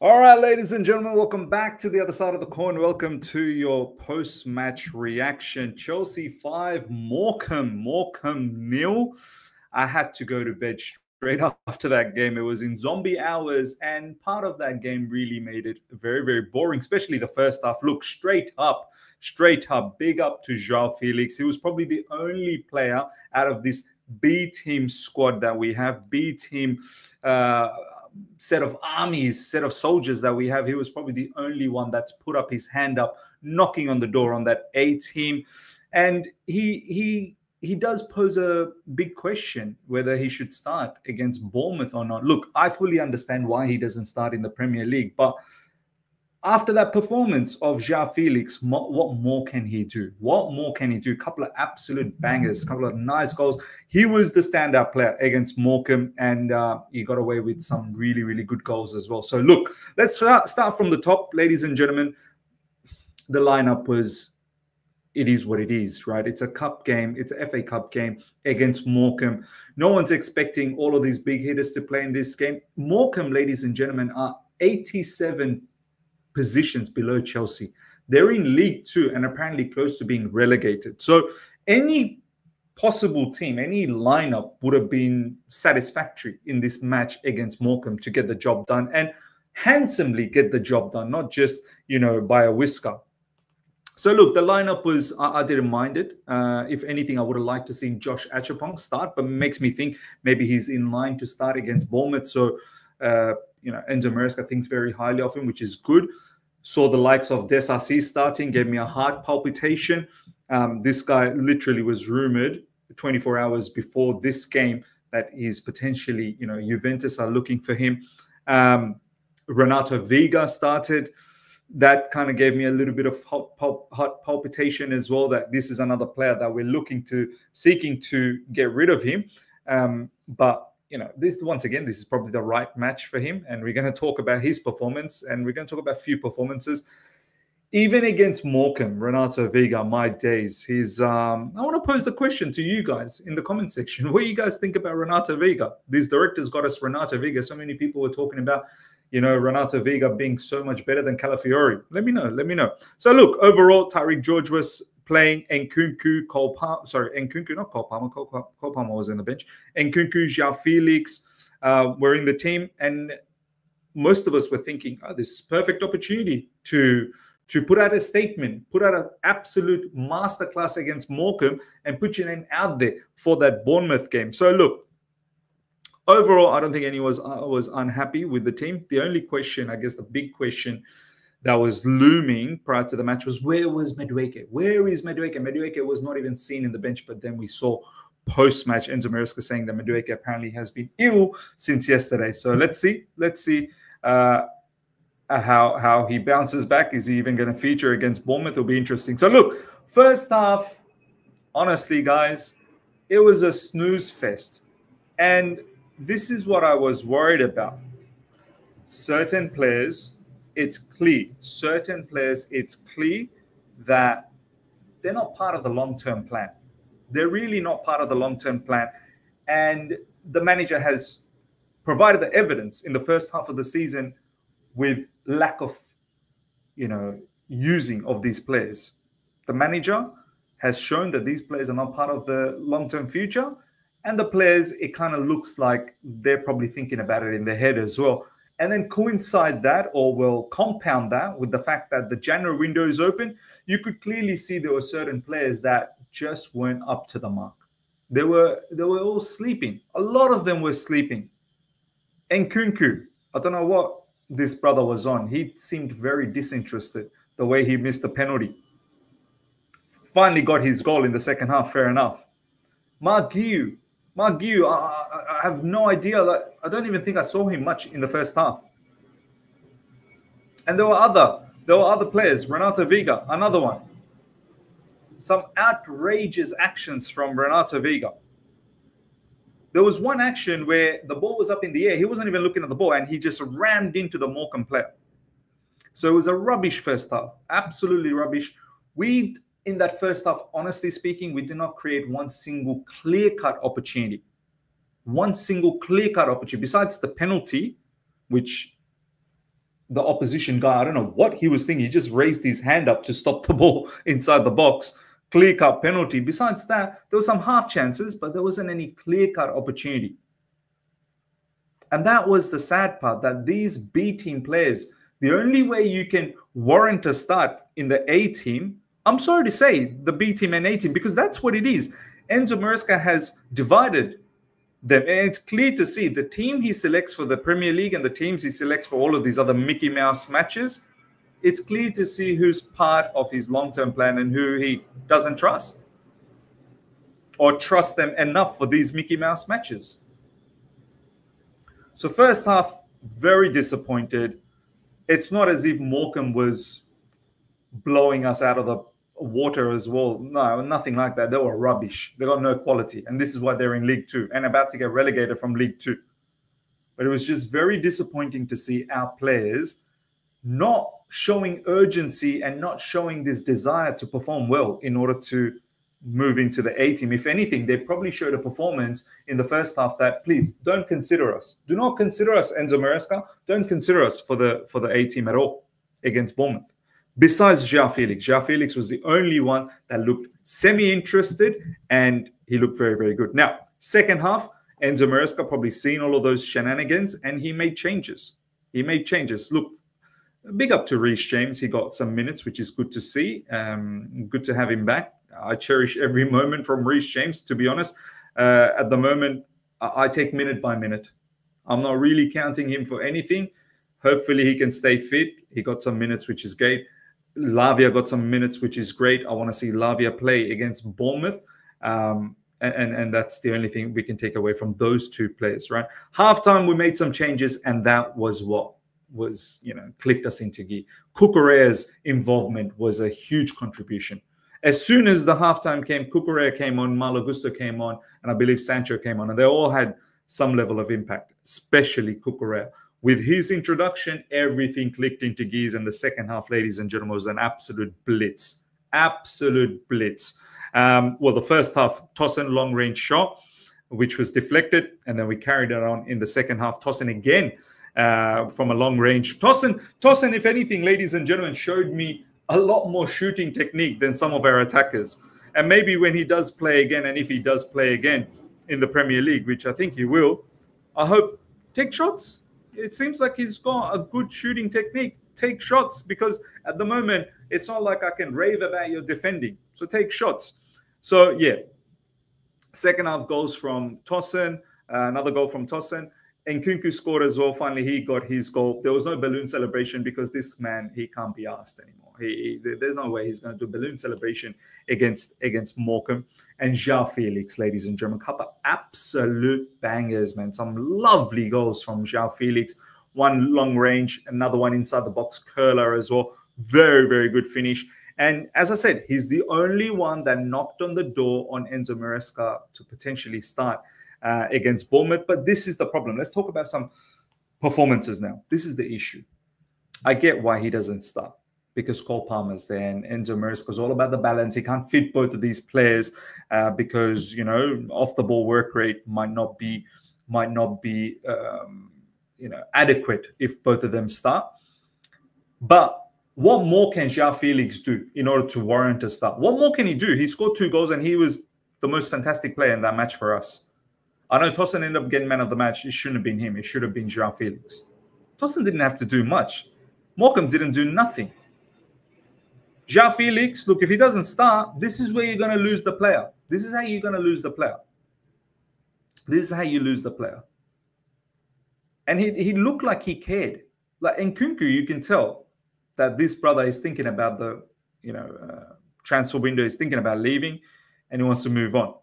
All right, ladies and gentlemen, welcome back to the other side of the coin. Welcome to your post-match reaction. Chelsea 5, Morecambe 0. I had to go to bed straight after that game. It was in zombie hours, and part of that game really made it very, very boring, especially the first half. Look, straight up. Big up to João Felix. He was probably the only player out of this B team squad that we have, B team set of armies, set of soldiers that we have. He was probably the only one that's put up his hand up, knocking on the door on that A team. And he does pose a big question whether he should start against Bournemouth or not. Look, I fully understand why he doesn't start in the Premier League, but after that performance of João Felix, what more can he do? What more can he do? A couple of absolute bangers, a couple of nice goals. He was the standout player against Morecambe, and he got away with some really, really good goals as well. So look, let's start from the top, ladies and gentlemen. The lineup was, it is what it is, right? It's a cup game. It's an FA Cup game against Morecambe. No one's expecting all of these big hitters to play in this game. Morecambe, ladies and gentlemen, are 87 positions below Chelsea. They're in League Two and apparently close to being relegated. So any possible team, any lineup would have been satisfactory in this match against Morecambe to get the job done and handsomely get the job done, not just, by a whisker. So look, the lineup was, I didn't mind it. If anything, I would have liked to see Josh Achapong start, but it makes me think maybe he's in line to start against Bournemouth. So, Enzo Maresca thinks very highly of him, which is good. Saw the likes of Desasi starting, gave me a heart palpitation. This guy literally was rumored 24 hours before this game that he's potentially, Juventus are looking for him. Renato Veiga started. That kind of gave me a little bit of heart palpitation as well, that this is another player that we're seeking to get rid of him. But this is probably the right match for him. And we're going to talk about his performance, and we're going to talk about a few performances. Even against Morecambe, Renato Veiga, my days. I want to pose the question to you guys in the comment section. What do you guys think about Renato Veiga? These directors got us Renato Veiga. So many people were talking about, Renato Veiga being so much better than Calafiori. Let me know. So look, overall, Tyreek George was playing. Nkunku, Cole Palmer was in the bench. Nkunku, João Felix were in the team. And most of us were thinking, this is perfect opportunity to put out a statement, put out an absolute masterclass against Morecambe and put your name out there for that Bournemouth game. So look, overall, I don't think anyone was unhappy with the team. The only question, I guess the big question that was looming prior to the match was, where was Madueke? Where is Madueke? Madueke was not even seen in the bench, but then we saw post-match Enzo Maresca saying that Madueke apparently has been ill since yesterday. So let's see how he bounces back. Is he even going to feature against Bournemouth? It'll be interesting. So look, first half, honestly, guys, it was a snooze fest. And this is what I was worried about. Certain players, it's clear that they're not part of the long-term plan. They're really not part of the long-term plan. And the manager has provided the evidence in the first half of the season with lack of, using of these players. The manager has shown that these players are not part of the long-term future. And the players, it kind of looks like they're probably thinking about it in their head as well. And then compound that with the fact that the January window is open. You could clearly see there were certain players that just weren't up to the mark. They were all sleeping. A lot of them were sleeping. Nkunku, I don't know what this brother was on. He seemed very disinterested the way he missed the penalty. Finally got his goal in the second half, fair enough. Mark Guiu, I have no idea. I don't even think I saw him much in the first half. And there were other players. Renato Veiga, another one. Some outrageous actions from Renato Veiga. There was one action where the ball was up in the air. He wasn't even looking at the ball, and he just rammed into the Morecambe player. So it was a rubbish first half. Absolutely rubbish. In that first half, honestly speaking, we did not create one single clear-cut opportunity. Besides the penalty, which the opposition guy, I don't know what he was thinking. He just raised his hand up to stop the ball inside the box. Clear-cut penalty. Besides that, there were some half chances, but there wasn't any clear-cut opportunity. And that was the sad part, that these B team players, the only way you can warrant a start in the A team, I'm sorry to say, the B team and A team, because that's what it is. Enzo Maresca has divided them. And it's clear to see the team he selects for the Premier League and the teams he selects for all of these other Mickey Mouse matches. It's clear to see who's part of his long-term plan and who he doesn't trust or trust them enough for these Mickey Mouse matches. So first half, very disappointed. It's not as if Morecambe was blowing us out of the water as well. No, nothing like that. They were rubbish. They got no quality. And this is why they're in League Two and about to get relegated from League Two. But it was just very disappointing to see our players not showing urgency and not showing this desire to perform well in order to move into the A team. If anything, they probably showed a performance in the first half that, please, don't consider us. Do not consider us, Enzo Maresca. Don't consider us for the A team at all against Bournemouth. Besides João Felix. João Felix was the only one that looked semi-interested, and he looked very, very good. Now, second half, Enzo Maresca probably seen all of those shenanigans, and he made changes. Look, big up to Reece James. He got some minutes, which is good to see. Good to have him back. I cherish every moment from Reece James, to be honest. At the moment, I take minute by minute. I'm not really counting him for anything. Hopefully, he can stay fit. He got some minutes, which is great. Lavia got some minutes, which is great. I want to see Lavia play against Bournemouth. And that's the only thing we can take away from those two players, right? Halftime, we made some changes, and that was what was, clicked us into gear. Cucurella's involvement was a huge contribution. As soon as the halftime came, Cucurella came on, Malo Gusto came on, and I believe Sancho came on, and they all had some level of impact, especially Cucurella. With his introduction, everything clicked into gears, and the second half, ladies and gentlemen, was an absolute blitz. Absolute blitz. Well, the first half, Tosin long-range shot, which was deflected, and then we carried it on in the second half. Tosin again from a long range. Tosin, if anything, ladies and gentlemen, showed me a lot more shooting technique than some of our attackers. And maybe when he does play again, and if he does play again in the Premier League, which I think he will, I hope, take shots. It seems like he's got a good shooting technique. Take shots, because at the moment, it's not like I can rave about your defending. So take shots. So, yeah, second half goals from Tosin, another goal from Tosin. Nkunku scored as well. Finally, he got his goal. There was no balloon celebration because this man, he can't be asked anymore. There's no way he's going to do a balloon celebration against Morecambe. And João Felix, ladies and gentlemen, couple of absolute bangers, man. Some lovely goals from João Felix. One long range, another one inside the box curler as well. Very, very good finish. And as I said, he's the only one that knocked on the door on Enzo Maresca to potentially start against Bournemouth. But this is the problem. Let's talk about some performances now. This is the issue. I get why he doesn't start, because Cole Palmer's there and Enzo Maresca's all about the balance. He can't fit both of these players because, off the ball work rate might not be adequate if both of them start. But what more can João Felix do in order to warrant a start? What more can he do? He scored 2 goals and he was the most fantastic player in that match for us. I know Tosin ended up getting man of the match. It shouldn't have been him. It should have been João Felix. Tosin didn't have to do much. Morecambe didn't do nothing. João Felix, look, if he doesn't start, this is where you're going to lose the player. This is how you're going to lose the player. This is how you lose the player. And he looked like he cared. Like Nkunku, you can tell that this brother is thinking about the transfer window. He's thinking about leaving, and he wants to move on.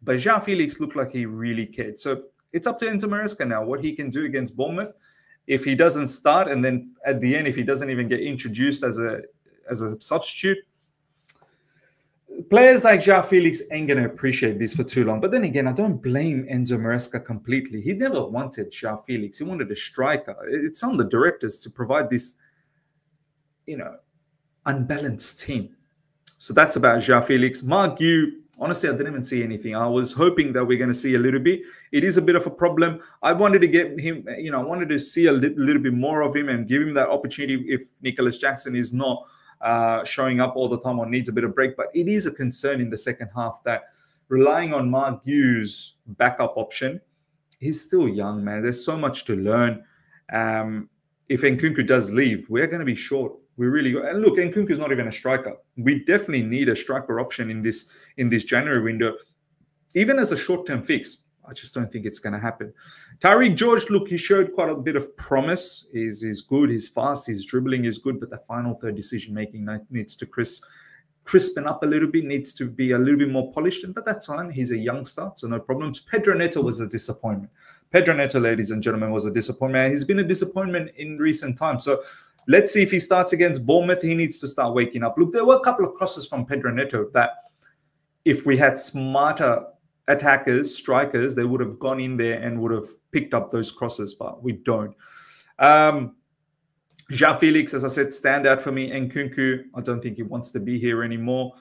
But João Felix looked like he really cared. So it's up to Enzo Maresca now what he can do against Bournemouth. If he doesn't start, and then at the end, if he doesn't even get introduced as a substitute, players like João Felix ain't going to appreciate this for too long. But then again, I don't blame Enzo Maresca completely. He never wanted João Felix. He wanted a striker. It's on the directors to provide this, unbalanced team. So that's about João Felix. Mark Yu, Honestly, I didn't even see anything. I was hoping that we're going to see a little bit. It is a bit of a problem. I wanted to get him, I wanted to see a little bit more of him and give him that opportunity if Nicholas Jackson is not showing up all the time or needs a bit of break. But it is a concern in the second half that relying on Mark Hughes' backup option, he's still young, man. There's so much to learn. If Nkunku does leave, we're going to be short. We really go. And look, Nkunku's not even a striker. We definitely need a striker option in this January window, even as a short-term fix. I just don't think it's going to happen. Tyreek George, look, he showed quite a bit of promise. He's good. He's fast. His dribbling is good. But the final third decision-making needs to crispen up a little bit, needs to be a little bit more polished. But that's fine. He's a youngster, so no problems. Pedro Neto was a disappointment. Pedro Neto, ladies and gentlemen, was a disappointment. He's been a disappointment in recent times. So let's see if he starts against Bournemouth. He needs to start waking up. Look, there were a couple of crosses from Pedro Neto that if we had smarter attackers, strikers, they would have gone in there and would have picked up those crosses, but we don't. João Felix, as I said, stand out for me. Nkunku, I don't think he wants to be here anymore.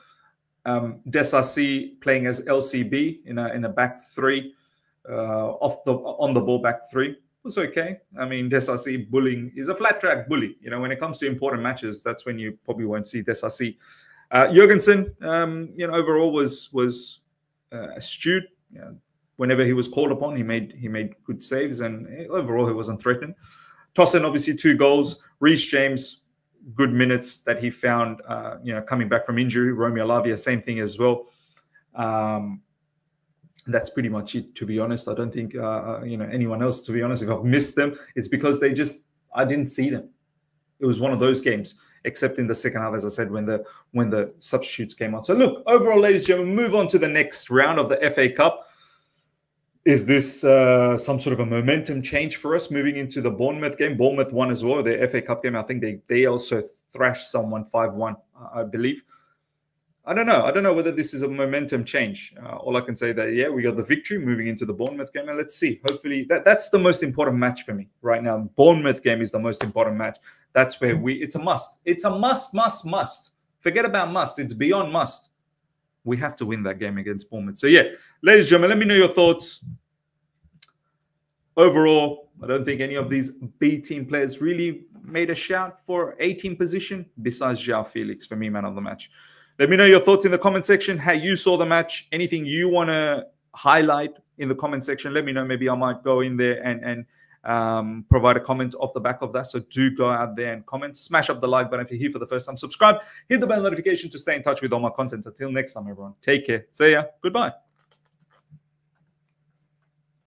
Desasi playing as LCB in a back three, on the ball back three. Was okay. I mean, Desasi bullying is a flat track bully. When it comes to important matches, that's when you probably won't see Desasi. Jurgensen, overall was astute. Whenever he was called upon, he made good saves, and overall he wasn't threatened. Tosin, obviously 2 goals. Reece James, good minutes that he found. Coming back from injury. Romeo Lavia, same thing as well. That's pretty much it, to be honest. I don't think anyone else, to be honest. If I've missed them, it's because I didn't see them. It was one of those games, except in the second half, as I said, when the substitutes came on. So look, overall, ladies and gentlemen, move on to the next round of the FA Cup. Is this some sort of a momentum change for us moving into the Bournemouth game? Bournemouth won as well, their FA Cup game. I think they also thrashed someone 5-1, I believe. I don't know. I don't know whether this is a momentum change. All I can say that, yeah, we got the victory moving into the Bournemouth game. And let's see. Hopefully, that's the most important match for me right now. Bournemouth game is the most important match. That's where it's a must. It's a must. Forget about must. It's beyond must. We have to win that game against Bournemouth. So, yeah, ladies and gentlemen, let me know your thoughts. Overall, I don't think any of these B team players really made a shout for 18 position besides João Felix, for me, man of the match. Let me know your thoughts in the comment section, how you saw the match, anything you want to highlight in the comment section. Let me know. Maybe I might go in there and provide a comment off the back of that. So do go out there and comment. Smash up the like button if you're here for the first time. Subscribe. Hit the bell notification to stay in touch with all my content. Until next time, everyone. Take care. See ya. Goodbye.